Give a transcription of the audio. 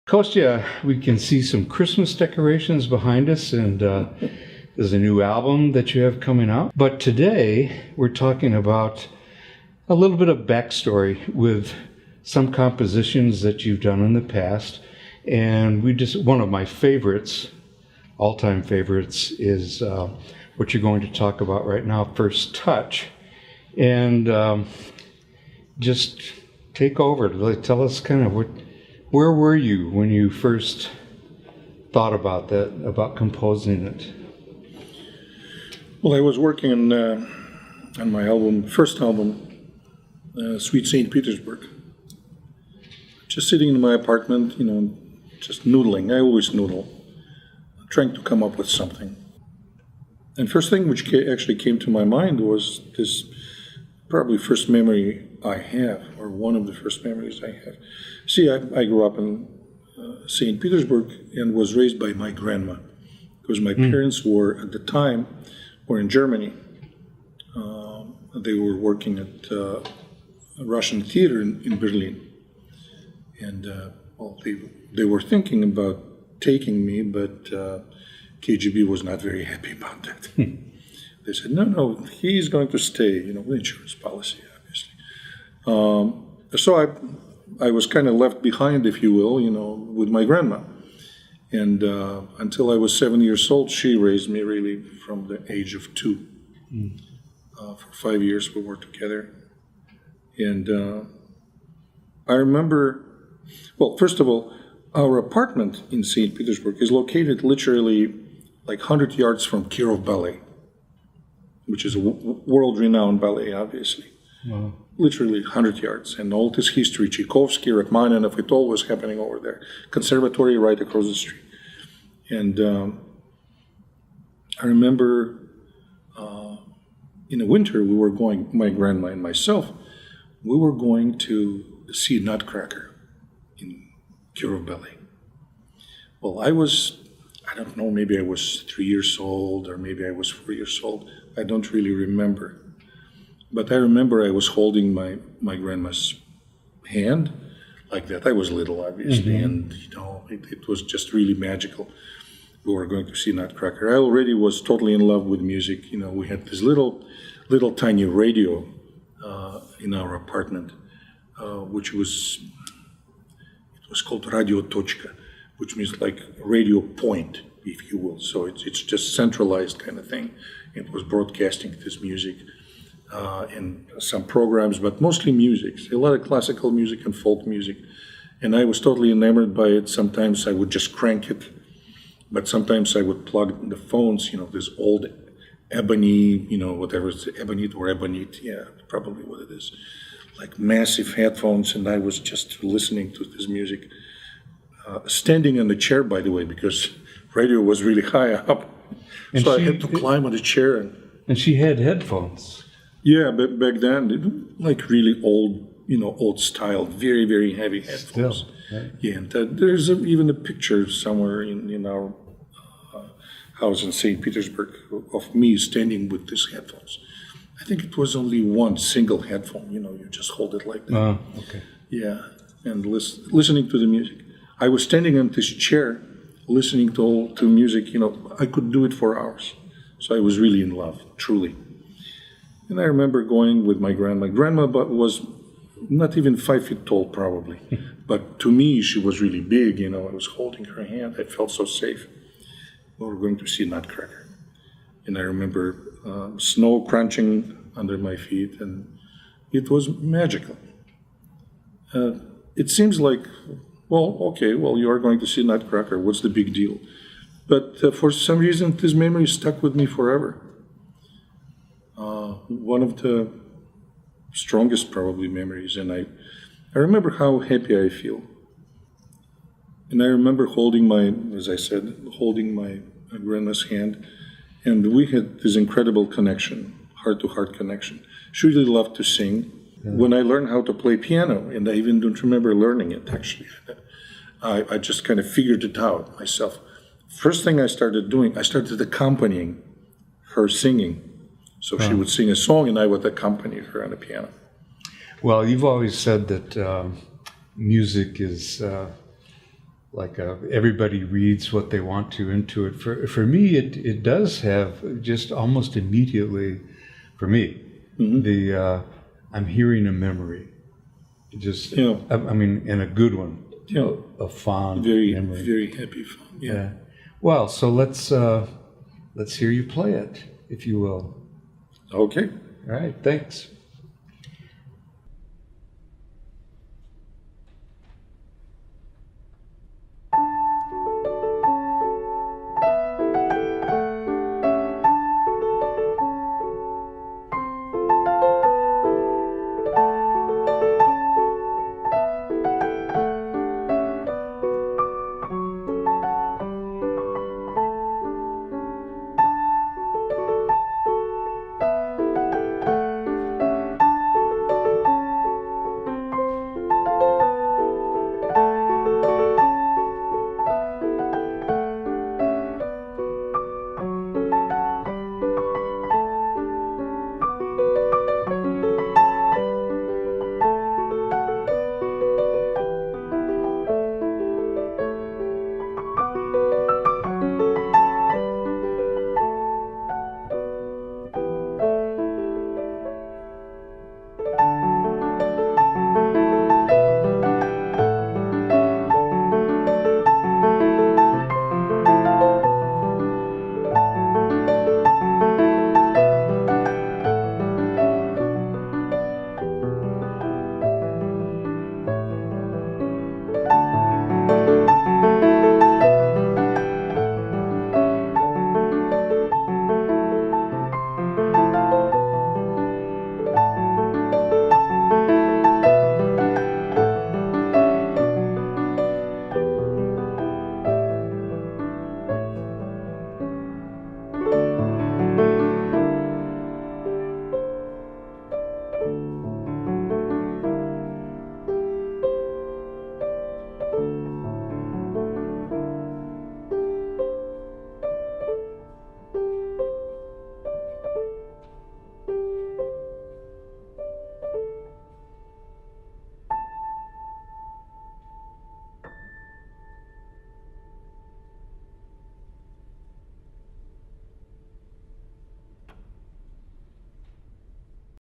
Kostia, we can see some Christmas decorations behind us, and there's a new album that you have coming out. But today, we're talking about a little bit of backstory with some compositions that you've done in the past. And one of my favorites, all-time favorites, is what you're going to talk about right now, First Touch. And just take over. Tell us kind of where were you when you first thought about that, about composing it? Well, I was working on my first album, Sweet St. Petersburg. Just sitting in my apartment, just noodling. I always noodle, trying to come up with something. And first thing which actually came to my mind was this probably first memory I have, or one of the first memories I have. See, I grew up in St. Petersburg and was raised by my grandma, because my parents were, at the time, were in Germany. They were working at a Russian theater in Berlin. And they were thinking about taking me, but KGB was not very happy about that. They said, no, he's going to stay, insurance policy, obviously. So I was kind of left behind, if you will, with my grandma. And until I was 7 years old, she raised me really from the age of 2. For 5 years we were together. And I remember, well, first of all, our apartment in St. Petersburg is located literally like 100 yards from Kirov Ballet, which is a world-renowned ballet, obviously. Wow. Literally 100 yards. And all this history, Tchaikovsky, Rachmaninoff, it all was happening over there. Conservatory right across the street. And I remember in the winter, we were going, my grandma and myself, we were going to see Nutcracker in Kirov Ballet. Well, I don't know, maybe I was 3 years old or maybe I was 4 years old. I don't really remember. But I remember I was holding my grandma's hand like that. I was little, obviously, and it was just really magical. We were going to see Nutcracker. I already was totally in love with music. We had this little tiny radio in our apartment, which was called Radio Tochka, which means like radio point, if you will. So it's just centralized kind of thing. It was broadcasting this music and some programs, but mostly music. A lot of classical music and folk music. And I was totally enamored by it. Sometimes I would just crank it, but sometimes I would plug the phones, this old ebony, whatever it's ebonite or ebonite, yeah, probably what it is, like massive headphones, and I was just listening to this music. Standing on the chair, by the way, because radio was really high up. And so I had to climb on the chair. And she had headphones. Yeah, but back then, like really old style, very, very heavy headphones. Still, right? Yeah, and there's even a picture somewhere in our house in St. Petersburg of me standing with these headphones. I think it was only one single headphone, you just hold it like that. Okay. Yeah, and listening to the music. I was standing on this chair, listening to music, I could do it for hours. So I was really in love, truly. And I remember going with my grandma. Grandma was not even 5 feet tall, probably. But to me, she was really big, I was holding her hand. I felt so safe. We were going to see Nutcracker. And I remember snow crunching under my feet, and it was magical. It seems like, you are going to see Nutcracker. What's the big deal? But for some reason, this memory stuck with me forever. One of the strongest, probably, memories. And I remember how happy I feel. And I remember holding my grandma's hand. And we had this incredible connection, heart-to-heart connection. She really loved to sing. Yeah. When I learned how to play piano, and I even don't remember learning it, actually, I just kind of figured it out myself. First thing I started doing, I started accompanying her singing. So she would sing a song, and I would accompany her on the piano. Well, you've always said that music is everybody reads what they want to into it. For me, it does have just almost immediately, for me, I'm hearing a memory. Just, I mean, and a good one. A fond memory. Very happy fond. Yeah. Well, so let's hear you play it, if you will. Okay. All right. Thanks.